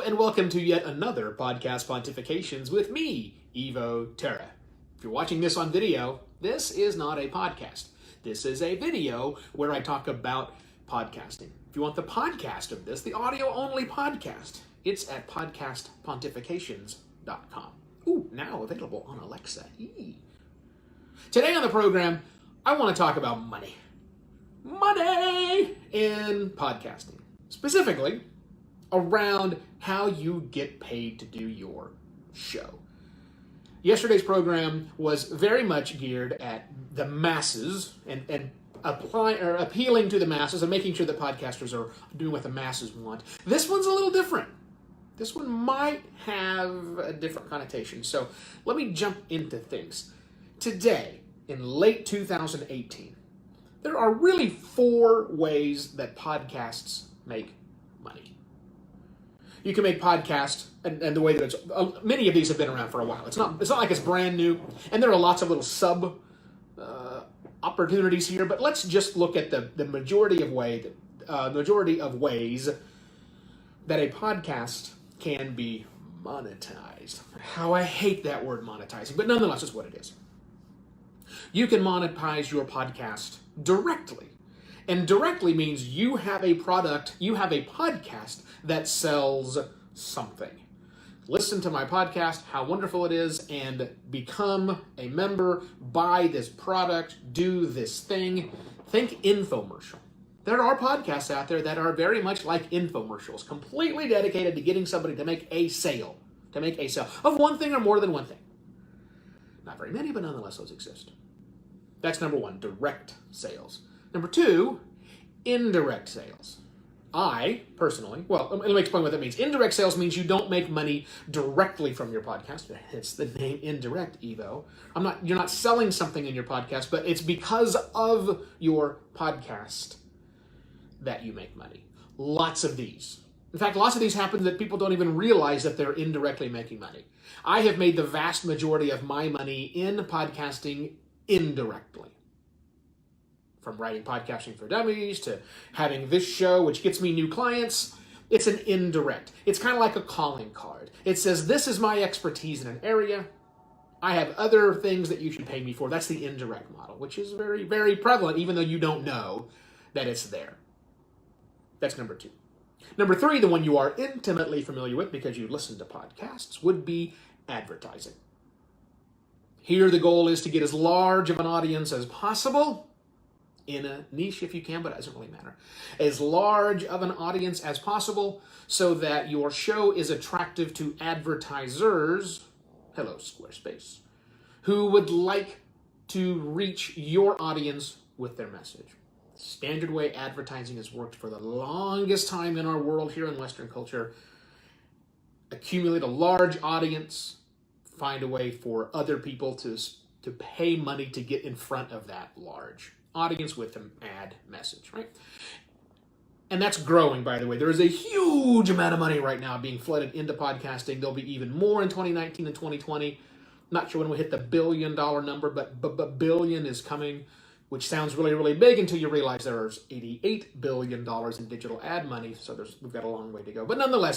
and welcome to yet another Podcast Pontifications with me, Evo Terra. If you're watching this on video, this is not a podcast. This is a video where I talk about podcasting. If you want the podcast of this, the audio-only podcast, it's at podcastpontifications.com. Ooh, now available on Alexa. Today on the program, I want to talk about money. Money in podcasting. Specifically, around how you get paid to do your show. Yesterday's program was very much geared at the masses and appealing to the masses and making sure that podcasters are doing what the masses want. This one's a little different. This one might have a different connotation. So let me jump into things. Today, in late 2018, there are really 4 ways that podcasts make money. You can make podcasts, and the way that it's, many of these have been around for a while. It's not like it's brand new, and there are lots of little sub opportunities here. But let's just look at the majority of ways that a podcast can be monetized. How I hate that word monetizing, but nonetheless, it's what it is. You can monetize your podcast directly. And directly means you have a product, you have a podcast that sells something. Listen to my podcast, how wonderful it is, and become a member, buy this product, do this thing. Think infomercial. There are podcasts out there that are very much like infomercials, completely dedicated to getting somebody to make a sale of one thing or more than one thing. Not very many, but nonetheless those exist. That's number 1, direct sales. Number 2, indirect sales. I, personally, well, let me explain what that means. Indirect sales means you don't make money directly from your podcast. It's the name indirect, Evo. You're not selling something in your podcast, but it's because of your podcast that you make money. Lots of these. In fact, lots of these happen that people don't even realize that they're indirectly making money. I have made the vast majority of my money in podcasting indirectly. From writing Podcasting for Dummies to having this show, which gets me new clients, it's an indirect. It's kind of like a calling card. It says, this is my expertise in an area. I have other things that you should pay me for. That's the indirect model, which is very, very prevalent, even though you don't know that it's there. That's number 2. Number 3, the one you are intimately familiar with because you listen to podcasts, would be advertising. Here, the goal is to get as large of an audience as possible, in a niche if you can, but it doesn't really matter. As large of an audience as possible so that your show is attractive to advertisers, hello Squarespace, who would like to reach your audience with their message. Standard way advertising has worked for the longest time in our world here in Western culture. Accumulate a large audience, find a way for other people to pay money to get in front of that large audience with an ad message, right? And that's growing, by the way. There is a huge amount of money right now being flooded into podcasting. There'll be even more in 2019 and 2020. Not sure when we'll hit the $1 billion number, but billion is coming, which sounds really, really big until you realize there's $88 billion in digital ad money. So we've got a long way to go. But nonetheless,